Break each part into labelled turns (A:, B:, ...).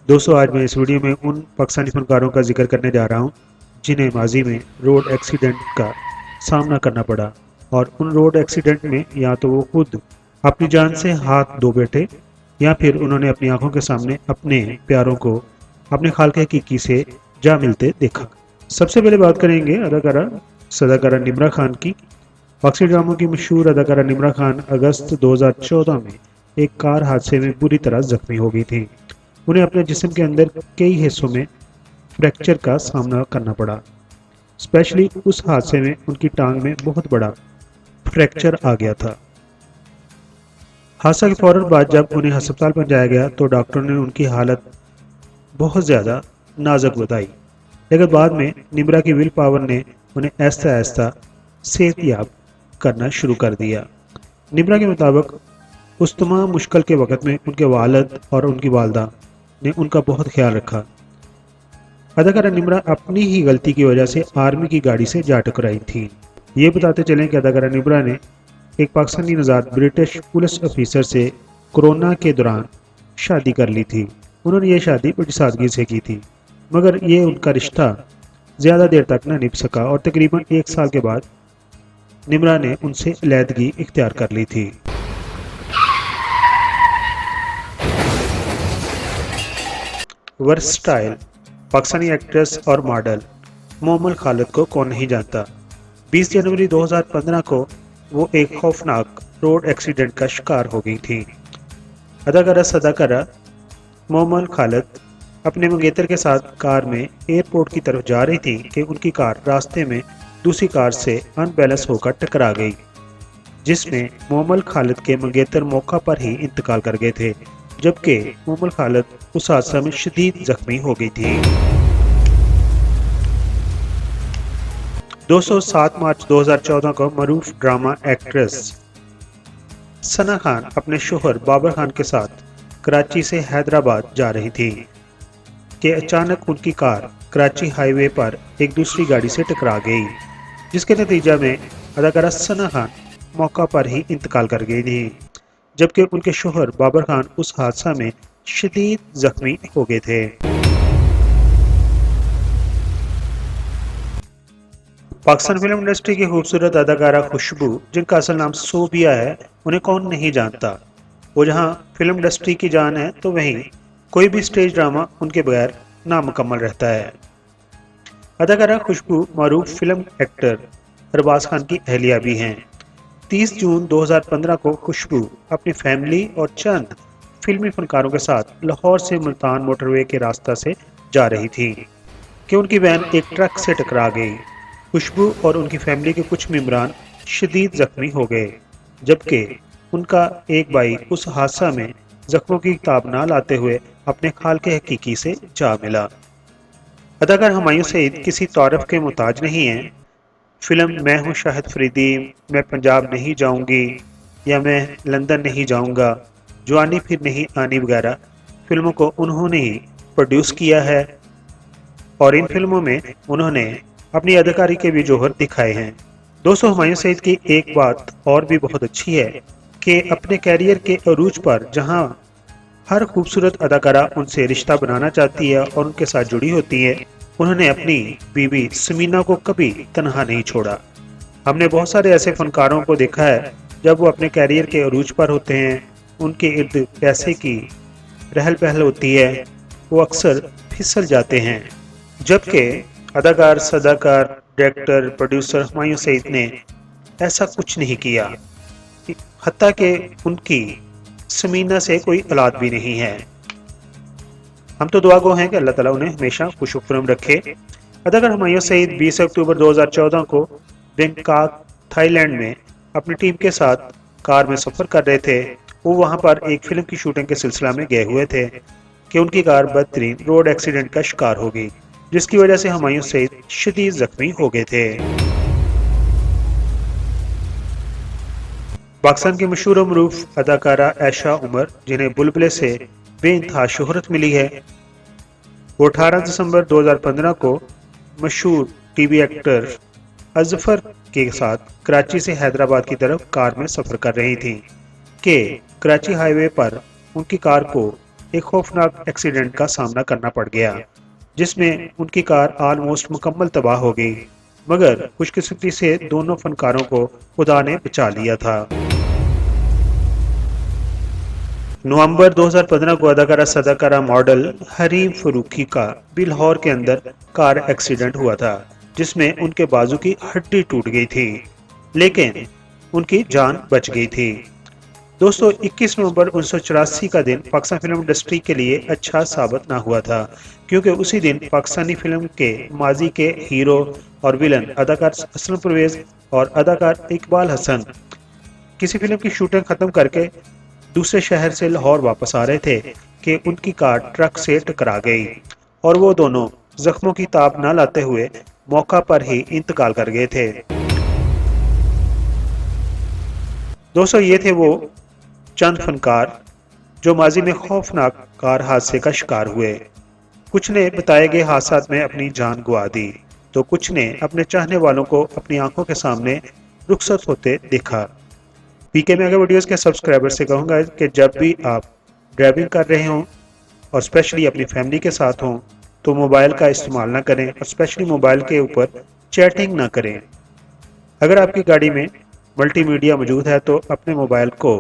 A: दोस्तों, आज मैं इस वीडियो में उन पाकिस्तानी फनकारों का जिक्र करने जा रहा हूँ जिन्हें माजी में रोड एक्सीडेंट का सामना करना पड़ा, और उन रोड एक्सीडेंट में या तो वो खुद अपनी जान से हाथ धो बैठे या फिर उन्होंने अपनी आंखों के सामने अपने प्यारों को अपने खालके हकीकी से जा मिलते देखा। सबसे पहले बात करेंगे सदाकारा निम्रा खान की। पाकिस्तानी ड्रामों की मशहूर अदाकारा निम्रा खान अगस्त 2014 में एक कार हादसे में बुरी तरह जख्मी हो गई थी। उन्हें अपने जिस्म के अंदर कई हिस्सों में फ्रैक्चर का सामना करना पड़ा। स्पेशली उस हादसे में उनकी टांग में बहुत बड़ा फ्रैक्चर आ गया था। हादसा के फौरन बाद जब उन्हें अस्पताल पहुंचाया गया तो डॉक्टरों ने उनकी हालत बहुत ज़्यादा नाजुक बताई, लेकिन बाद में निम्रा की विल पावर ने उन्हें आहिस्ता आहिस्ता सेहतयाब करना शुरू कर दिया। निम्रा के मुताबिक उस तमाम मुश्किल के वक्त में उनके वालिद और उनकी वालदा ने उनका बहुत ख्याल रखा। अदाकारा निम्रा अपनी ही गलती की वजह से आर्मी की गाड़ी से जा टकराई थी। ये बताते चलें कि अदाकारा निम्रा ने एक पाकिस्तानी नजाद ब्रिटिश पुलिस ऑफिसर से कोरोना के दौरान शादी कर ली थी। उन्होंने ये शादी बड़ी सादगी से की थी, मगर ये उनका रिश्ता ज़्यादा देर तक न निभ सका और तकरीबन 1 साल के बाद निम्रा ने उनसे अलहदगी इख्तियार कर ली थी। वर्सटाइल पाकिस्तानी एक्ट्रेस और मॉडल मोमल खालिद को कौन नहीं जानता। 20 जनवरी 2015 को वो एक खौफनाक रोड एक्सीडेंट का शिकार हो गई थी। सदाकारा मोमल खालिद अपने मंगेतर के साथ कार में एयरपोर्ट की तरफ जा रही थी कि उनकी कार रास्ते में दूसरी कार से अनबैलेंस होकर टकरा गई, जिसमें मोमल खालिद के मंगेतर मौका पर ही इंतकाल कर गए थे, जबकि मोमल खालिद उस हादसा में शदीद जख्मी हो गई थी। 7 मार्च 2014 को मरूफ ड्रामा एक्ट्रेस सना खान अपने शोहर बाबर खान के साथ कराची से हैदराबाद जा रही थी कि अचानक उनकी कार कराची हाईवे पर एक दूसरी गाड़ी से टकरा गई, जिसके नतीजा में अदाकारा सना खान मौका पर ही इंतकाल कर गई थी, जबकि उनके शोहर बाबर खान उस हादसा में शदीद जख्मी हो गए थे। पाकिस्तान फिल्म इंडस्ट्री की खूबसूरत अदाकारा खुशबू, जिनका असल नाम सोबिया है, उन्हें कौन नहीं जानता। वो जहां फिल्म इंडस्ट्री की जान है तो वहीं कोई भी स्टेज ड्रामा उनके बगैर नामुकम्मल रहता है। अदाकारा खुशबू मरूफ फिल्म एक्टर अरबाज खान की अहलिया भी हैं। 30 जून 2015 को खुशबू अपनी फैमिली और चंद फिल्मी फनकारों के साथ लाहौर से मुल्तान मोटरवे के रास्ता से जा रही थी कि उनकी वैन एक ट्रक से टकरा गई। खुशबू और उनकी फैमिली के कुछ मेंबरान शदीद जख्मी हो गए, जबकि उनका एक भाई उस हादसा में जख्मों की ताब ना लाते हुए अपने खालके हकीकी से जा मिला। अदाकार हुमायूं सईद किसी तारीफ के मुताज नहीं हैं। फिल्म मैं हूँ शाहिद फरीदी, मैं पंजाब नहीं जाऊंगी या मैं लंदन नहीं जाऊंगा, जवानी फिर नहीं आनी वगैरह फिल्मों को उन्होंने ही प्रोड्यूस किया है, और इन फिल्मों में उन्होंने अपनी अदाकारी के भी जौहर दिखाए हैं। दोस्तों, हुमायूं सईद की एक बात और भी बहुत अच्छी है कि अपने कैरियर के अरूज पर जहां हर खूबसूरत अदाकारा उनसे रिश्ता बनाना चाहती है और उनके साथ जुड़ी होती है, उन्होंने अपनी बीवी समीना को कभी तन्हा नहीं छोड़ा। हमने बहुत सारे ऐसे फनकारों को देखा है जब वो अपने कैरियर के अरूज पर होते हैं, उनके इर्द पैसे की रहल पहल होती है, वो अक्सर फिसल जाते हैं, जबकि अदाकार, सदाकार, डायरेक्टर, प्रोड्यूसर हुमायूं सईद ने ऐसा कुछ नहीं किया। हत्ता कि उनकी समीना से कोई औलाद भी नहीं है। हम तो दुआ गो हैं कि अल्लाह ताला उन्हें हमेशा खुशुख्रम रखे। अदाकार हुमायूं सईद 20 अक्टूबर 2014 को बैंकॉक, थाईलैंड में अपनी टीम के साथ कार में सफ़र कर रहे थे। वो वहां पर एक फिल्म की शूटिंग के सिलसिला में गए हुए थे कि उनकी कार बदतरीन रोड एक्सीडेंट का शिकार हो गई, जिसकी वजह से हुमायूं सईद शदीद जख्मी हो गए थे। पाकिस्तान की मशहूर और मरूफ अदाकारा आयशा उमर, जिन्हें बुलबुले से बेइंतहा शोहरत मिली है, वो 18 दिसंबर 2015 को मशहूर टीवी एक्टर अजफर के साथ कराची से हैदराबाद की तरफ कार में सफर कर रही थी कि कराची हाईवे पर उनकी कार को एक खौफनाक एक्सीडेंट का सामना करना पड़ गया, जिसमें उनकी कार ऑलमोस्ट मुकम्मल तबाह हो गई, मगर खुशकिस्मती से दोनों फनकारों को खुदा ने बचा लिया था। नवंबर 2015 को अदाकारा मॉडल हरीम फरूखी का भी लाहौर के अंदर कार एक्सीडेंट हुआ था, जिसमें उनके बाजू की हड्डी टूट गई थी, लेकिन उनकी जान बच गई थी। दोस्तों, 21 नवंबर 1984 का दिन पाकिस्तान फिल्म इंडस्ट्री के लिए अच्छा साबित ना हुआ था, क्योंकि उसी दिन पाकिस्तानी फिल्म के माजी के हीरो और विलन अदाकार असलम परवेज और अदाकार इकबाल हसन किसी फिल्म की शूटिंग खत्म करके दूसरे शहर से लाहौर वापस आ रहे थे कि उनकी कार ट्रक से टकरा गई और वो दोनों जख्मों की ताब न लाते हुए मौका पर ही इंतकाल कर गए थे। दोस्तों, ये थे वो चंद फनकार जो माजी में खौफनाक कार हादसे का शिकार हुए। कुछ ने बताए गए हादसात में अपनी जान गंवा दी, तो कुछ ने अपने चाहने वालों को अपनी आंखों के सामने रुखसत होते देखा। पीके में अगर वीडियोस के सब्सक्राइबर से कहूँगा कि जब भी आप ड्राइविंग कर रहे हों और स्पेशली अपनी फैमिली के साथ हों तो मोबाइल का इस्तेमाल ना करें और स्पेशली मोबाइल के ऊपर चैटिंग ना करें। अगर आपकी गाड़ी में मल्टीमीडिया मौजूद है तो अपने मोबाइल को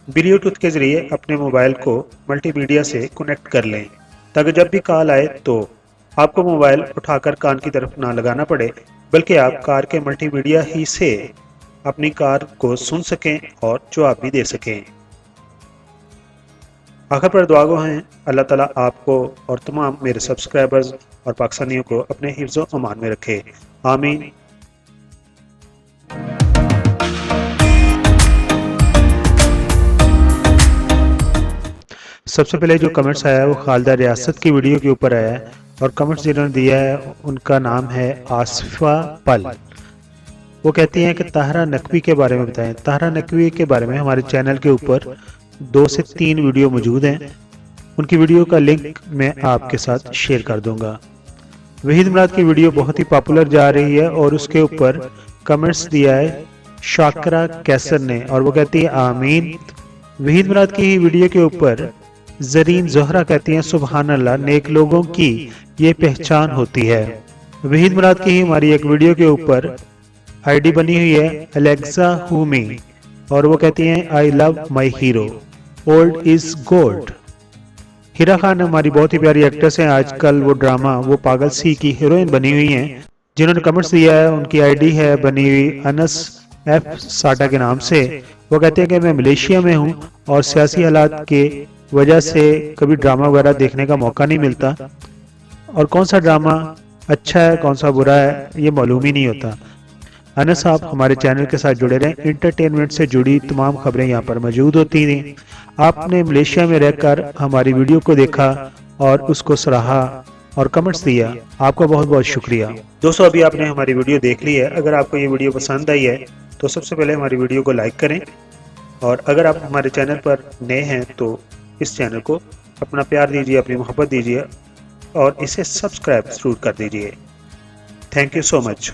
A: ब्लूटूथ के ज़रिए अपने मोबाइल को मल्टीमीडिया से कनेक्ट कर लें, ताकि जब भी कॉल आए तो आपको मोबाइल उठाकर कान की तरफ ना लगाना पड़े, बल्कि आप कार के मल्टीमीडिया ही से अपनी कार को सुन सकें और जवाब भी दे सकें। आखिर पर दुआ गो हैं अल्लाह ताला आपको और तमाम मेरे सब्सक्राइबर्स और पाकिस्तानियों को अपने हिफ्ज़ो अमान में रखे। आमीन। सबसे पहले जो कमेंट्स आया है वो खालिदा रियासत की वीडियो के ऊपर आया है और कमेंट्स जिन्होंने दिया है उनका नाम है आसिफा पल। वो कहती हैं कि ताहरा नकवी के बारे में बताएं। ताहरा नकवी के बारे में हमारे चैनल के ऊपर 2 से 3 वीडियो मौजूद हैं, उनकी वीडियो का लिंक मैं आपके साथ शेयर कर दूंगा। वहीद मुराद की वीडियो बहुत ही पॉपुलर जा रही है और उसके ऊपर कमेंट्स दिया है शाकरा कैसर ने और वो कहती है आमीन। वहीद मुराद की ही वीडियो के ऊपर जरीन जोहरा कहती हैं सुबहान अल्लाह, नेक लोगों की ये पहचान होती है। वहीद मुराद की ही हमारी एक वीडियो के ऊपर आईडी बनी हुई है अलेक्सा हुमी और वो कहती हैं I love my hero, old is gold. Hira Khan हमारी बहुत ही प्यारी एक्ट्रेस हैं, आजकल वो ड्रामा वो पागल सी की हीरोइन बनी हुई हैं। जिन्होंने कमेंट्स दिया है उनकी आईडी है बनी हुई अनस एफ साटा के नाम से। वो कहते हैं कि मैं मलेशिया में हूँ और सियासी हालात के वजह से कभी ड्रामा वगैरह देखने का मौका नहीं मिलता और कौन सा ड्रामा अच्छा है कौन सा बुरा है ये मालूम ही नहीं होता। अनस आप हमारे चैनल के साथ जुड़े रहें, एंटरटेनमेंट से जुड़ी तमाम खबरें यहाँ पर मौजूद होती हैं। आपने मलेशिया में रहकर हमारी वीडियो को देखा और उसको सराहा और कमेंट्स दिया, आपका बहुत बहुत शुक्रिया। दोस्तों, अभी आपने हमारी वीडियो देख ली है। अगर आपको ये वीडियो पसंद आई है तो सबसे पहले हमारी वीडियो को लाइक करें और अगर आप हमारे चैनल पर नए हैं तो इस चैनल को अपना प्यार दीजिए, अपनी मोहब्बत दीजिए और इसे सब्सक्राइब जरूर कर दीजिए। Thank you so much.